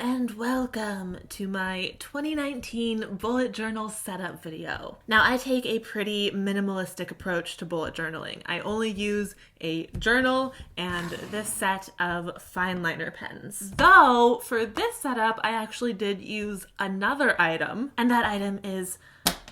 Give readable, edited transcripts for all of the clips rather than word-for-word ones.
and welcome to my 2019 bullet journal setup video. Now, I take a pretty minimalistic approach to bullet journaling. I only use a journal and this set of fine liner pens. Though, for this setup, I actually did use another item, and that item is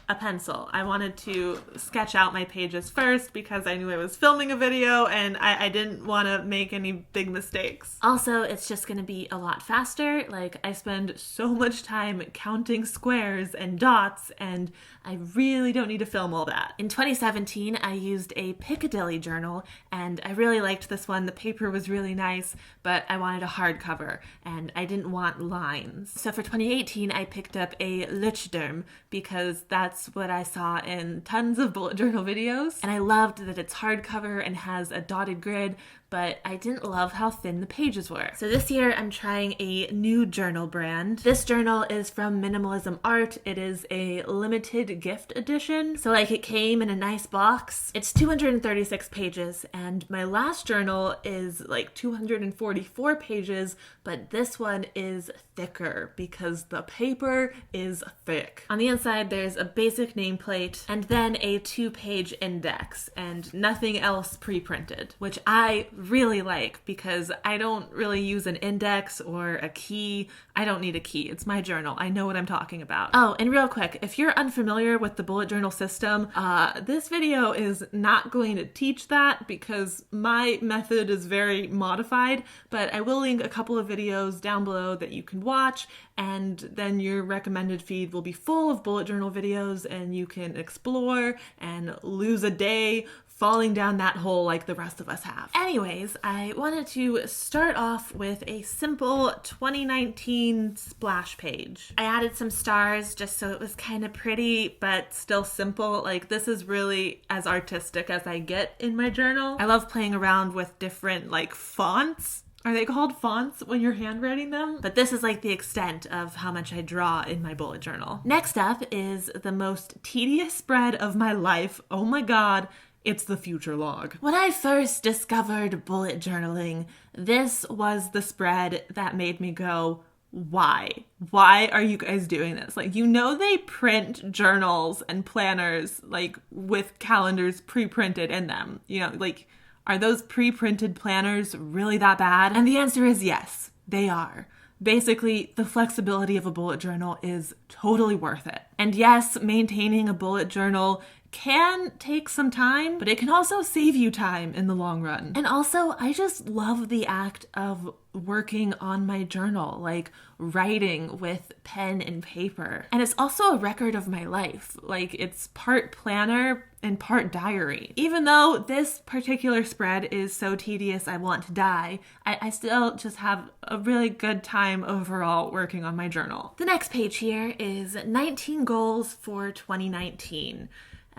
a pencil. I wanted to sketch out my pages first because I knew I was filming a video and I didn't want to make any big mistakes. Also, it's just going to be a lot faster. Like, I spend so much time counting squares and dots and I really don't need to film all that. In 2017, I used a Piccadilly journal and I really liked this one. The paper was really nice, but I wanted a hardcover and I didn't want lines. So for 2018, I picked up a Luchderm because that's what I saw in tons of bullet journal videos. And I loved that it's hardcover and has a dotted grid, but I didn't love how thin the pages were. So this year I'm trying a new journal brand. This journal is from Minimalism Art. It is a limited gift edition. So like, it came in a nice box. It's 236 pages and my last journal is like 244 pages, but this one is thicker because the paper is thick. On the inside there's a basic nameplate and then a 2-page index and nothing else pre-printed, which I really like because I don't really use an index or a key. I don't need a key. It's my journal. I know what I'm talking about. Oh, and real quick, if you're unfamiliar with the bullet journal system, this video is not going to teach that because my method is very modified, but I will link a couple of videos down below that you can watch, and then your recommended feed will be full of bullet journal videos and you can explore and lose a day falling down that hole like the rest of us have. Anyways, I wanted to start off with a simple 2019 splash page. I added some stars just so it was kind of pretty, but still simple. Like, this is really as artistic as I get in my journal. I love playing around with different like fonts. Are they called fonts when you're handwriting them? But this is like the extent of how much I draw in my bullet journal. Next up is the most tedious spread of my life. Oh my God. It's the future log. When I first discovered bullet journaling, this was the spread that made me go, why? Why are you guys doing this? Like, you know, they print journals and planners like with calendars pre-printed in them. You know, like, are those pre-printed planners really that bad? And the answer is yes, they are. Basically, the flexibility of a bullet journal is totally worth it. And yes, maintaining a bullet journal can take some time, but it can also save you time in the long run. And also, I just love the act of working on my journal, like writing with pen and paper. And it's also a record of my life. Like, it's part planner and part diary. Even though this particular spread is so tedious I want to die, I still just have a really good time overall working on my journal. The next page here is 19 goals for 2019.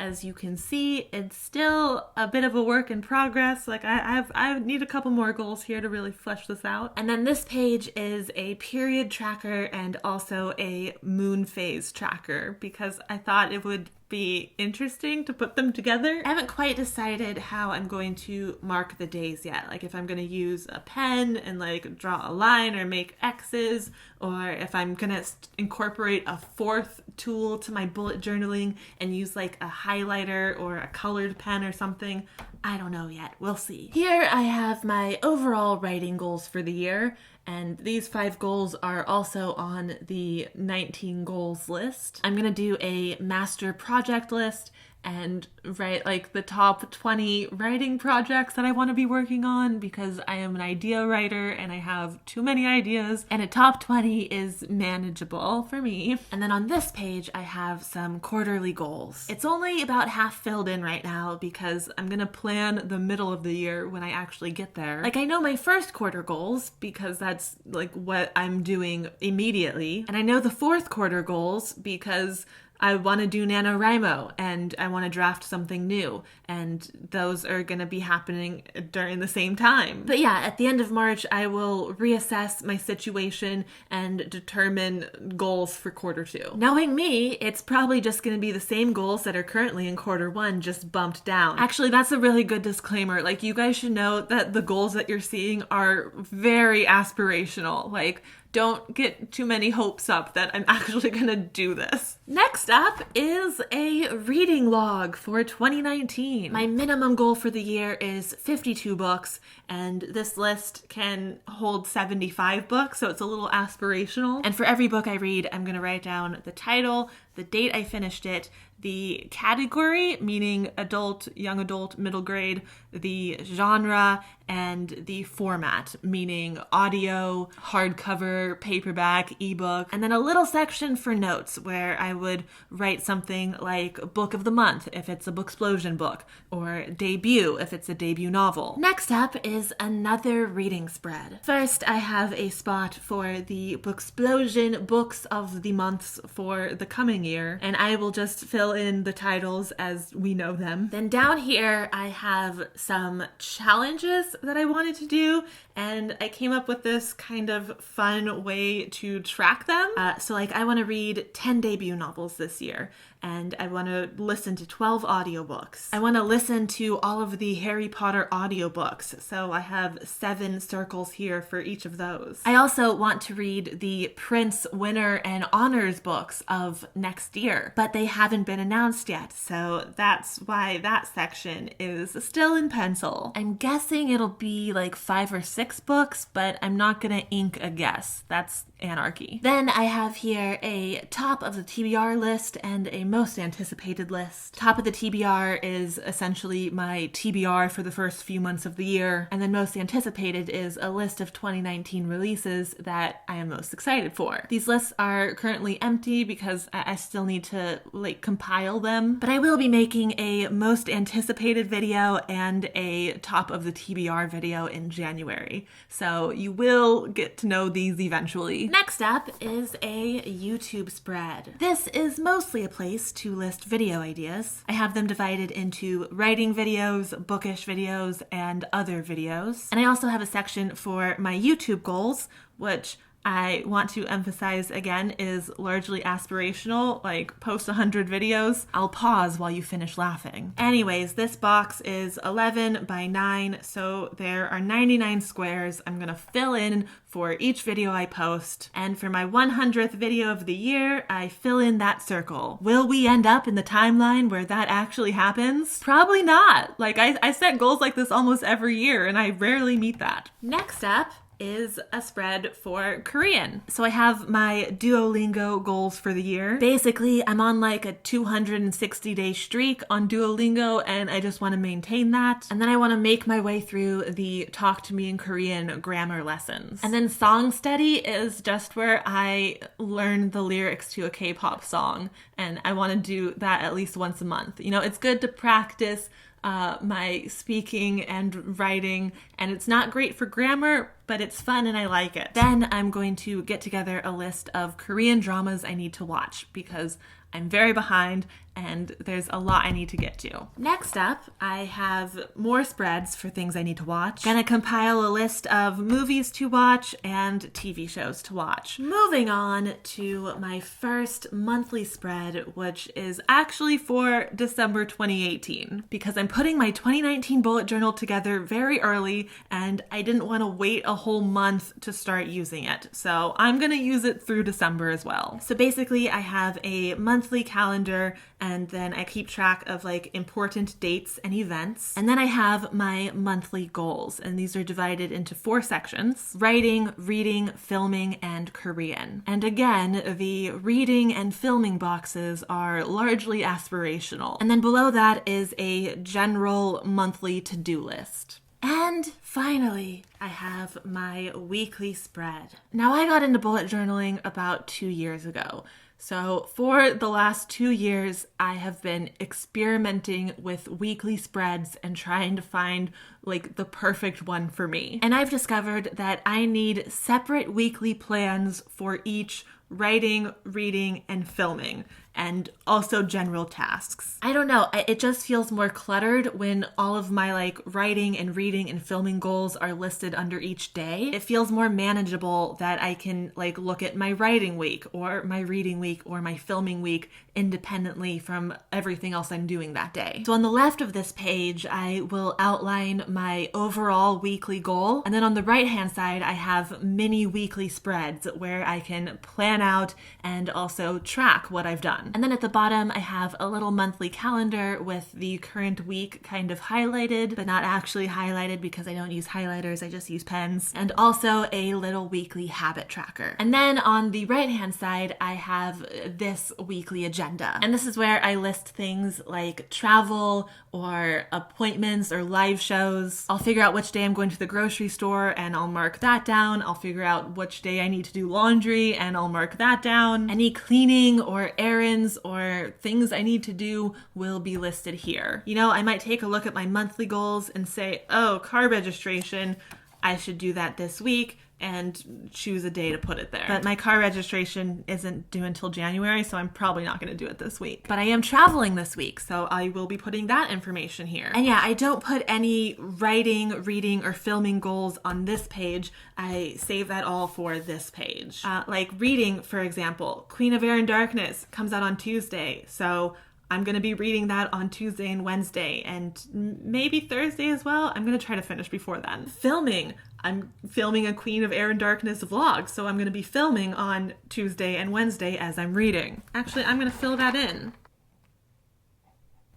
As you can see, it's still a bit of a work in progress. Like, I need a couple more goals here to really flesh this out. And then this page is a period tracker and also a moon phase tracker because I thought it would be interesting to put them together. I haven't quite decided how I'm going to mark the days yet. Like, if I'm going to use a pen and like draw a line or make X's, or if I'm going to incorporate a fourth tool to my bullet journaling and use like a highlighter or a colored pen or something. I don't know yet. We'll see. Here I have my overall writing goals for the year. And these 5 goals are also on the 19 goals list. I'm gonna do a master project list and write like the top 20 writing projects that I want to be working on because I am an idea writer and I have too many ideas, and a top 20 is manageable for me. And then on this page I have some quarterly goals. It's only about half filled in right now because I'm gonna plan the middle of the year when I actually get there. Like, I know my first quarter goals because that's like what I'm doing immediately, and I know the fourth quarter goals because I want to do NaNoWriMo and I want to draft something new, and those are going to be happening during the same time. But yeah, at the end of March, I will reassess my situation and determine goals for quarter 2. Knowing me, it's probably just going to be the same goals that are currently in quarter 1, just bumped down. Actually, that's a really good disclaimer. Like, you guys should know that the goals that you're seeing are very aspirational. Like, don't get too many hopes up that I'm actually gonna do this. Next up is a reading log for 2019. My minimum goal for the year is 52 books, and this list can hold 75 books, so it's a little aspirational. And for every book I read, I'm gonna write down the title, the date I finished it, the category, meaning adult, young adult, middle grade, the genre, and the format, meaning audio, hardcover, paperback, ebook, and then a little section for notes where I would write something like book of the month if it's a Booksplosion book, or debut if it's a debut novel. Next up is another reading spread. First, I have a spot for the Booksplosion books of the months for the coming year, and I will just fill in the titles as we know them. Then down here, I have some challenges that I wanted to do, and I came up with this kind of fun way to track them. So like, I want to read 10 debut novels this year, and I want to listen to 12 audiobooks. I want to listen to all of the Harry Potter audiobooks, so I have 7 circles here for each of those. I also want to read the Prince, Winner, and Honors books of next year, but they haven't been announced yet, so that's why that section is still in pencil. I'm guessing it'll be like 5 or 6 books, but I'm not gonna ink a guess. That's anarchy. Then I have here a top of the TBR list and a most anticipated list. Top of the TBR is essentially my TBR for the first few months of the year, and then most anticipated is a list of 2019 releases that I am most excited for. These lists are currently empty because I still need to compile them, but I will be making a most anticipated video and a top of the TBR video in January, so you will get to know these eventually. Next up is a YouTube spread. This is mostly a place to list video ideas. I have them divided into writing videos, bookish videos, and other videos. And I also have a section for my YouTube goals, which I want to emphasize again is largely aspirational, like post 100 videos. I'll pause while you finish laughing. Anyways, this box is 11 by 9, so there are 99 squares I'm gonna fill in for each video I post. And for my 100th video of the year, I fill in that circle. Will we end up in the timeline where that actually happens? Probably not. Like, I set goals like this almost every year, and I rarely meet that. Next up is a spread for Korean. So I have my Duolingo goals for the year. Basically, I'm on like a 260-day streak on Duolingo, and I just want to maintain that. And then I want to make my way through the Talk to Me in Korean grammar lessons. And then Song Study is just where I learn the lyrics to a K-pop song, and I want to do that at least once a month. You know, it's good to practice my speaking and writing, and it's not great for grammar, but it's fun and I like it. Then I'm going to get together a list of Korean dramas I need to watch because I'm very behind and there's a lot I need to get to. Next up, I have more spreads for things I need to watch. Gonna compile a list of movies to watch and TV shows to watch. Moving on to my first monthly spread, which is actually for December 2018, because I'm putting my 2019 bullet journal together very early and I didn't want to wait a whole month to start using it. So I'm gonna use it through December as well. So basically I have a monthly calendar, and then I keep track of like important dates and events. And then I have my monthly goals, and these are divided into 4 sections: writing, reading, filming, and Korean. And again, the reading and filming boxes are largely aspirational. And then below that is a general monthly to-do list. And finally, I have my weekly spread. Now, I got into bullet journaling about 2 years ago. So for the last 2 years, I have been experimenting with weekly spreads and trying to find like the perfect one for me. And I've discovered that I need separate weekly plans for each writing, reading, and filming. and also general tasks. I don't know, it just feels more cluttered when all of my like writing and reading and filming goals are listed under each day. It feels more manageable that I can like look at my writing week or my reading week or my filming week independently from everything else I'm doing that day. So on the left of this page, I will outline my overall weekly goal. And then on the right-hand side, I have mini weekly spreads where I can plan out and also track what I've done. And then at the bottom, I have a little monthly calendar with the current week kind of highlighted, but not actually highlighted because I don't use highlighters, I just use pens. And also a little weekly habit tracker. And then on the right-hand side, I have this weekly agenda. And this is where I list things like travel or appointments or live shows. I'll figure out which day I'm going to the grocery store and I'll mark that down. I'll figure out which day I need to do laundry and I'll mark that down. Any cleaning or errands or things I need to do will be listed here. You know, I might take a look at my monthly goals and say, oh, car registration, I should do that this week, and choose a day to put it there. But my car registration isn't due until January, so I'm probably not going to do it this week. But I am traveling this week, so I will be putting that information here. And yeah, I don't put any writing, reading, or filming goals on this page. I save that all for this page. Like reading, for example, Queen of Air and Darkness comes out on Tuesday, so I'm going to be reading that on Tuesday and Wednesday, and maybe Thursday as well. I'm going to try to finish before then. Filming. I'm filming a Queen of Air and Darkness vlog, so I'm going to be filming on Tuesday and Wednesday as I'm reading. Actually, I'm going to fill that in.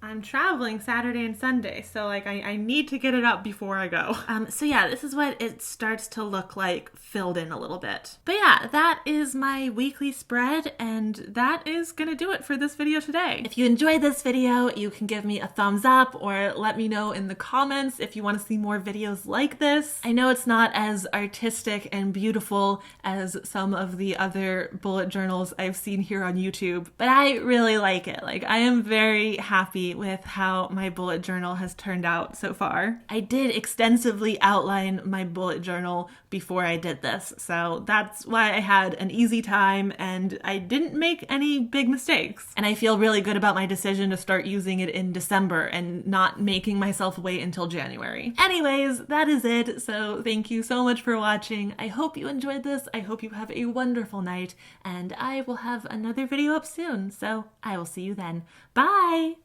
I'm traveling Saturday and Sunday, so like I need to get it up before I go. So yeah, this is what it starts to look like filled in a little bit. But yeah, that is my weekly spread, and that is gonna do it for this video today. If you enjoyed this video, you can give me a thumbs up or let me know in the comments if you want to see more videos like this. I know it's not as artistic and beautiful as some of the other bullet journals I've seen here on YouTube, but I really like it. Like, I am very happy with how my bullet journal has turned out so far. I did extensively outline my bullet journal before I did this, so that's why I had an easy time and I didn't make any big mistakes. And I feel really good about my decision to start using it in December and not making myself wait until January. Anyways, that is it, so thank you so much for watching. I hope you enjoyed this. I hope you have a wonderful night, and I will have another video up soon, so I will see you then. Bye!